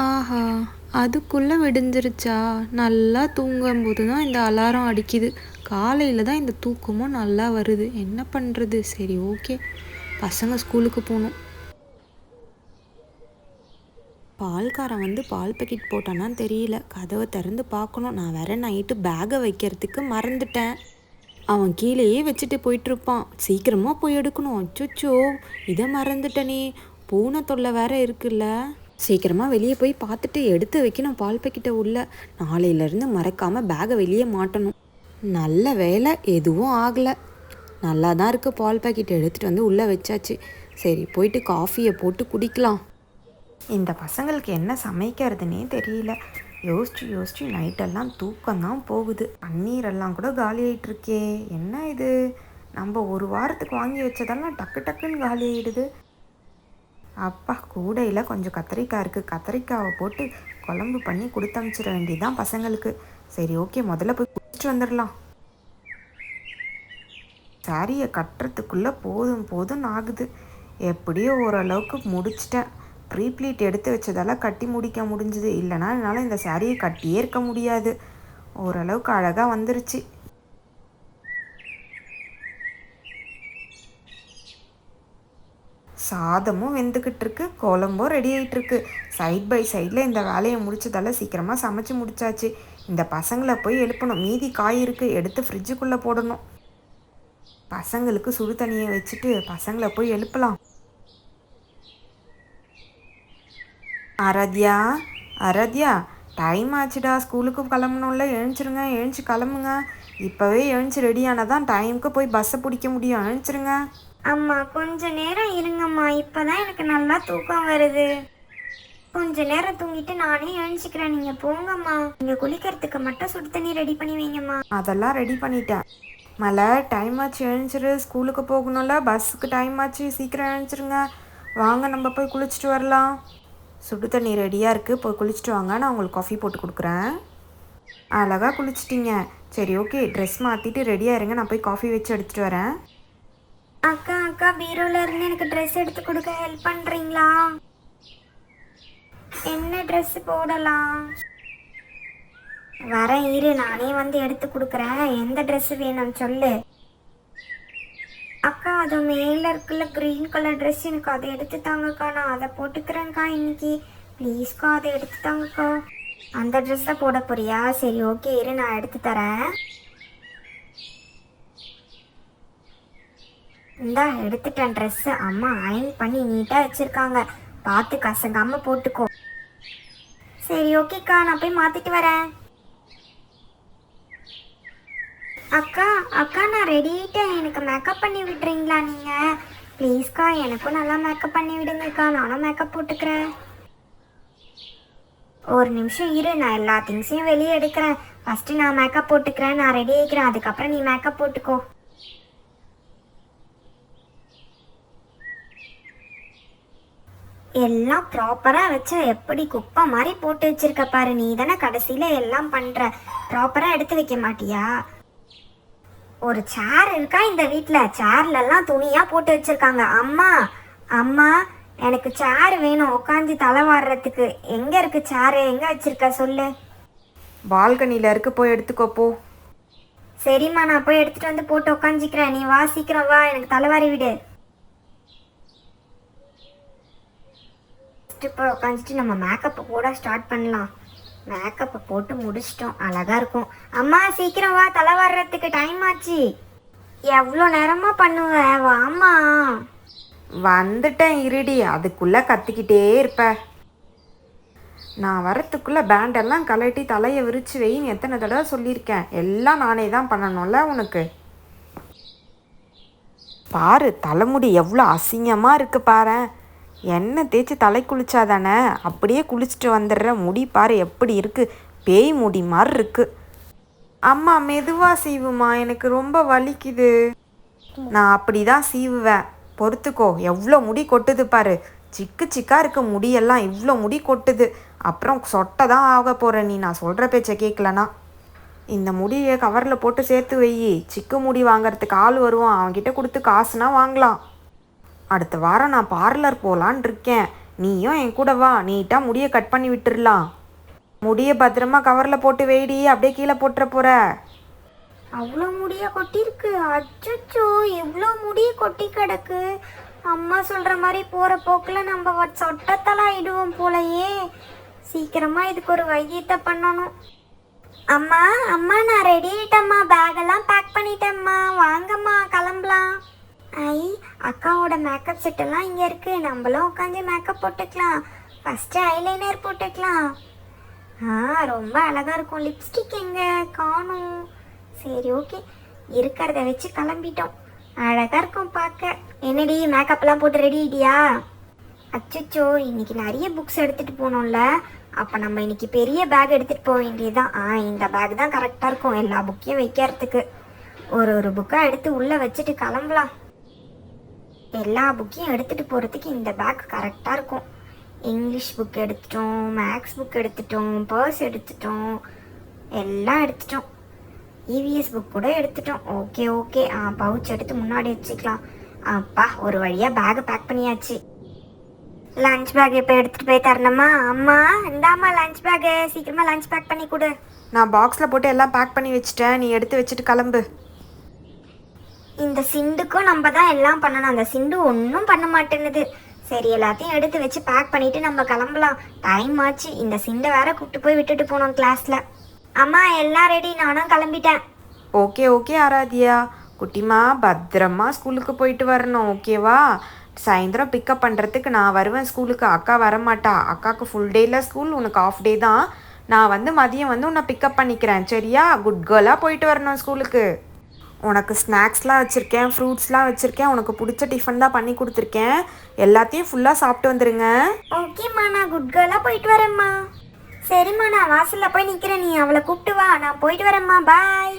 ஆஹா! அதுக்குள்ள விடிஞ்சிருச்சா? நல்லா தூங்கும்போது தான் இந்த அலாரம் அடிக்குது. காலையில தான் இந்த தூக்கமும் நல்லா வருது. என்ன பண்ணுறது? சரி, ஓகே. பசங்க ஸ்கூலுக்கு போகணும். பால்காரன் வந்து பால் பாக்கெட் போட்டானான்னு தெரியல. கதவை திறந்து பார்க்கணும். நான் வேற நைட்டு பேக்கை வைக்கிறதுக்கு மறந்துட்டேன். அவன் கீழேயே வச்சுட்டு போயிட்டுருப்பான். சீக்கிரமாக போய் எடுக்கணும். அச்சோ, இதை மறந்துட்டனே. பூனை தொல்லை வேற இருக்குல்ல. சீக்கிரமாக வெளியே போய் பார்த்துட்டு எடுத்து வைக்கணும் பால் பாக்கெட்டை உள்ள. நாளையிலேருந்து மறக்காமல் பேக்கை வெளியே மாட்டணும். நல்ல வேலை, எதுவும் ஆகலை. நல்லா தான் இருக்குது. பால் பாக்கெட் எடுத்துகிட்டு வந்து உள்ளே வச்சாச்சு. சரி, போயிட்டு காஃபியை போட்டு குடிக்கலாம். இந்த பசங்களுக்கு என்ன சமைக்கிறதுனே தெரியல. யோசிச்சு நைட்டெல்லாம் தூக்கம்தான் போகுது. பன்னீரெல்லாம் கூட காலி ஆகிட்டுருக்கே. என்ன இது? நம்ம ஒரு வாரத்துக்கு வாங்கி வச்சதெல்லாம் டக்கு டக்குன்னு காலி ஆகிடுது. அப்பா, கூடையில் கொஞ்சம் கத்திரிக்காய் இருக்குது. கத்திரிக்காவை போட்டு குழம்பு பண்ணி கொடுத்தமிச்சிட வேண்டியதுதான் பசங்களுக்கு. சரி, ஓகே, முதல்ல போய் குடிச்சிட்டு வந்துடலாம். சாரியை கட்டுறதுக்குள்ளே போதும் ஆகுது. எப்படியோ ஓரளவுக்கு முடிச்சிட்டேன். ப்ரீப்ளீட் எடுத்து வச்சதெல்லாம் கட்டி முடிக்க முடிஞ்சுது. இல்லைனா என்னால் இந்த சாரியை கட்டியே இருக்க முடியாது. ஓரளவுக்கு அழகாக வந்துருச்சு. சாதமும் வெந்துக்கிட்டு இருக்கு, குழம்பும் ரெடி ஆகிட்டுருக்கு. சைட் பை சைடில் இந்த வேலையை முடிச்சதால சீக்கிரமாக சமைச்சு முடிச்சாச்சு. இந்த பசங்களை போய் எழுப்பணும். மீதி காய் இருக்குது, எடுத்து ஃப்ரிட்ஜுக்குள்ளே போடணும். பசங்களுக்கு சுடு தண்ணியை வச்சுட்டு பசங்களை போய் எழுப்பலாம். ஆராத்யா, டைம் ஆச்சுடா, ஸ்கூலுக்கு கிளம்பணும்ல. எழுந்துச்சு கிளம்புங்க. இப்போவே எழுந்துச்சு ரெடியானதான் டைமுக்கு போய் பஸ்ஸை பிடிக்க முடியும். எழுந்துருங்க. அம்மா, கொஞ்ச நேரம் இருங்கம்மா. இப்போதான் எனக்கு நல்லா தூக்கம் வருது. கொஞ்ச நேரம் தூங்கிட்டு நானே எழுந்துக்கிறேன். நீங்கள் போங்கம்மா. நீங்கள் குளிக்கிறதுக்கு மட்டும் சுடு தண்ணி ரெடி பண்ணி வைங்கம்மா. அதெல்லாம் ரெடி பண்ணிட்டேன். மலை, டைம் ஆச்சு, எழுந்துரு. ஸ்கூலுக்கு போகணும்ல, பஸ்ஸுக்கு டைம் ஆச்சு. சீக்கிரம் எழுந்துருங்க. வாங்க, நம்ம போய் குளிச்சுட்டு வரலாம். சுடு தண்ணி ரெடியாக இருக்குது, போய் குளிச்சுட்டு வாங்க. நான் உங்களுக்கு காஃபி போட்டு கொடுக்குறேன். அழகாக குளிச்சிட்டிங்க. சரி, ஓகே, ட்ரெஸ் மாற்றிட்டு ரெடியாக இருங்க. நான் போய் காஃபி வச்சு எடுத்துகிட்டு வரேன். அக்கா, பீரோல இருந்து எனக்கு ட்ரெஸ் எடுத்து கொடுக்க ஹெல்ப் பண்ணுறீங்களா? என்ன ட்ரெஸ் போடலாம்? வரேன் இரு, நானே வந்து எடுத்து கொடுக்குறேன். எந்த ட்ரெஸ் வேணும்னு சொல்லு. அக்கா, அது மேலே இருக்குல்ல க்ரீன் கலர் ட்ரெஸ், எனக்கு அதை எடுத்து தாங்கக்கா. நான் அதை போட்டுக்கிறேன்க்கா இன்னைக்கு. ப்ளீஸ்க்கா, அதை எடுத்து தாங்கக்கா. அந்த ட்ரெஸ்ஸை போட போறியா? சரி, ஓகே, இரு, நான் எடுத்து தரேன். இந்தா எடுத்துட்டேன் ட்ரெஸ்ஸு. அம்மா அயன் பண்ணி நீட்டாக வச்சுருக்காங்க. பார்த்து கசங்காமல் போட்டுக்கோ. சரி, ஓகேக்கா, நான் போய் மாற்றிட்டு வரேன். அக்கா, நான் ரெடி ஆகிட்டேன். எனக்கு மேக்கப் பண்ணி விட்டுறீங்களா நீங்கள்? ப்ளீஸ்க்கா, எனக்கும் நல்லா மேக்கப் பண்ணி விடுங்கக்கா. நானும் மேக்கப் போட்டுக்கிறேன். ஒரு நிமிஷம் இரு, நான் எல்லா திங்ஸையும் வெளியே எடுக்கிறேன். ஃபஸ்ட்டு நான் மேக்கப் போட்டுக்கிறேன். நான் ரெடி ஆகிக்கிறேன். அதுக்கப்புறம் நீ மேக்கப் போட்டுக்கோ. எல்லாம் ப்ராப்பராக வச்சா எப்படி குப்பை மாதிரி போட்டு வச்சிருக்க பாரு. நீ தானே கடைசியில் எல்லாம் பண்ணுற. ப்ராப்பராக எடுத்து வைக்க மாட்டியா? ஒரு சேர் இருக்கா இந்த வீட்டில்? சேர்லெல்லாம் துணியாக போட்டு வச்சுருக்காங்க. அம்மா, எனக்கு சேர் வேணும் உட்காந்து தலை வாடுறதுக்கு. எங்கே இருக்குது சேரு? எங்கே வச்சுருக்க சொல்லு. பால்கனியில் இருக்கு, போய் எடுத்துக்கோப்போ. சரிம்மா, நான் போய் எடுத்துகிட்டு வந்து போட்டு உட்காந்துக்கிறேன். நீ வா, சீக்கிரம் வா, எனக்கு தலைவாரி விடு. போய் உட்காந்துட்டு நம்ம மேக்கப்பை போட ஸ்டார்ட் பண்ணலாம். மேக்கப்பை போட்டு முடிச்சிட்டோம், அழகா இருக்கும். அம்மா, சீக்கிரம் வா, தலை வர்றதுக்கு டைம் ஆச்சு. எவ்வளோ நேரமா பண்ணுவ? வாம்மா. வந்துட்டேன், இருடி. அதுக்குள்ளே கத்திக்கிட்டே இருப்ப. நான் வரத்துக்குள்ளே பேண்டெல்லாம் கலட்டி தலையை விரிச்சு வைன்னு எத்தனை தடவை சொல்லியிருக்கேன். எல்லாம் நானே தான் பண்ணணும்ல உனக்கு. பாரு, தலைமுடி எவ்வளோ அசிங்கமாக இருக்குது பாரு. எண்ணெய் தேய்ச்சி தலை குளிச்சாதானே? அப்படியே குளிச்சுட்டு வந்துடுற. முடி பாரு எப்படி இருக்குது, பேய் முடி மாதிரி இருக்குது. அம்மா, மெதுவாக சீவுமா, எனக்கு ரொம்ப வலிக்குது. நான் அப்படி தான் சீவுவேன், பொறுத்துக்கோ. எவ்வளோ முடி கொட்டுது பாரு. சிக்காக இருக்க முடியெல்லாம் இவ்வளோ முடி கொட்டுது. அப்புறம் சொட்டை தான் ஆக போகிற நீ, நான் சொல்கிற பேச்சை கேட்கலனா. இந்த முடியை கவரில் போட்டு சேர்த்து வை. சிக்கு முடி வாங்கிறதுக்கு ஆள் வருவான், அவன்கிட்ட கொடுத்து காசுனா வாங்கலாம். அடுத்த வாரம் நான் பார்லர் போகலான் இருக்கேன். நீயும் என் கூட வா, நீட்டாக முடியை கட் பண்ணி விட்டுறலாம். முடியை பத்திரமா கவரில் போட்டு வெயிடி, அப்படியே கீழே போட்டுற போகிற. அவ்வளோ முடிய கொட்டிருக்கு. அச்சோ, இவ்வளோ முடிய கொட்டி கிடக்கு. அம்மா சொல்கிற மாதிரி போகிற போக்கில் நம்ம சொட்டத்தெல்லாம் ஆயிடுவோம் போலையே. சீக்கிரமாக இதுக்கு ஒரு வைத்தியத்தை பண்ணணும். அம்மா அம்மா நான் ரெடி ஆயிட்டம்மா, பேக்கெல்லாம் பேக் பண்ணிட்டேம்மா, வாங்கம்மா கிளம்பலாம். ஐ, அக்காவோட மேக்கப் செட்டெல்லாம் இங்கே இருக்குது, நம்மளும் உட்காந்து மேக்கப் போட்டுக்கலாம். ஃபஸ்ட்டு ஐலைனர் போட்டுக்கலாம். ரொம்ப அழகாக இருக்கும். லிப்ஸ்டிக் எங்கே காணும்? சரி, ஓகே, இருக்கிறத வச்சு கிளம்பிட்டோம். அழகாக இருக்கும் பார்க்க. என்னடி மேக்கப்லாம் போட்டு ரெடி ஆயிட்டியா? அச்சோ, இன்னைக்கு நிறைய புக்ஸ் எடுத்துகிட்டு போகணும்ல. அப்போ நம்ம இன்னைக்கு பெரிய பேக் எடுத்துகிட்டு போக வேண்டியதுதான். இந்த பேக் தான் கரெக்டாக இருக்கும் எல்லா புக்கையும் வைக்கிறதுக்கு. ஒரு புக்காக எடுத்து உள்ளே வச்சுட்டு கிளம்பலாம். எல்லா புக்கையும் எடுத்துகிட்டு போகிறதுக்கு இந்த பேக் கரெக்டாக இருக்கும். இங்கிலீஷ் புக் எடுத்துட்டோம், மேக்ஸ் புக் எடுத்துட்டோம், பர்ஸ் எடுத்துட்டோம், எல்லாம் எடுத்துட்டோம். இவிஎஸ் புக் கூட எடுத்துட்டோம். ஓகே, பவுச் எடுத்து முன்னாடி வச்சுக்கலாம். அப்பா, ஒரு வழியாக பேக்கை பேக் பண்ணியாச்சு. லஞ்ச் பேக் இப்போ எடுத்துகிட்டு போய் தரணுமா? அம்மா இந்தாம்மா லஞ்ச் பேக்கு, சீக்கிரமாக லஞ்ச் பேக் பண்ணி கொடு. நான் பாக்ஸில் போட்டு எல்லாம் பேக் பண்ணி வச்சுட்டேன், நீ எடுத்து வச்சுட்டு கிளம்பு. இந்த சிண்டுக்கும் நம்ம தான் எல்லாம் பண்ணணும். அந்த சிண்டு ஒன்றும் பண்ண மாட்டேன்னுது. சரி, எல்லாத்தையும் எடுத்து வச்சு பேக் பண்ணிவிட்டு நம்ம கிளம்பலாம். டைம் ஆச்சு. இந்த சிண்டை வேற கூப்பிட்டு போய் விட்டுட்டு போனோம் கிளாஸில். அம்மா எல்லாம் ரெடி, நானும் கிளம்பிட்டேன். ஓகே ஆராத்யா, குட்டிமா பத்திரமா ஸ்கூலுக்கு போயிட்டு வரணும், ஓகேவா? சாயந்தரம் பிக்கப் பண்ணுறதுக்கு நான் வருவேன் ஸ்கூலுக்கு. அக்கா வரமாட்டா. அக்காவுக்கு ஃபுல் டேயில் ஸ்கூல், உனக்கு ஆஃப் டே தான். நான் வந்து மதியம் வந்து உன்னை பிக்கப் பண்ணிக்கிறேன், சரியா? குட் கேர்லாக போயிட்டு வரணும் ஸ்கூலுக்கு. உனக்கு ஸ்நாக்ஸ்லாம் வச்சுருக்கேன், ஃப்ரூட்ஸ்லாம் வச்சுருக்கேன், உனக்கு பிடிச்ச டிஃபன் தான் பண்ணி கொடுத்துருக்கேன். எல்லாத்தையும் ஃபுல்லாக சாப்பிட்டு வந்துடுங்க. ஓகேம்மா, நான் குட் கேர்லாக போயிட்டு வரேம்மா. சரிம்மா, நான் வாசலில் போய் நிற்கிறேன், நீ அவளை கூப்பிட்டு வா. நான் போயிட்டு வரேம்மா, பாய்.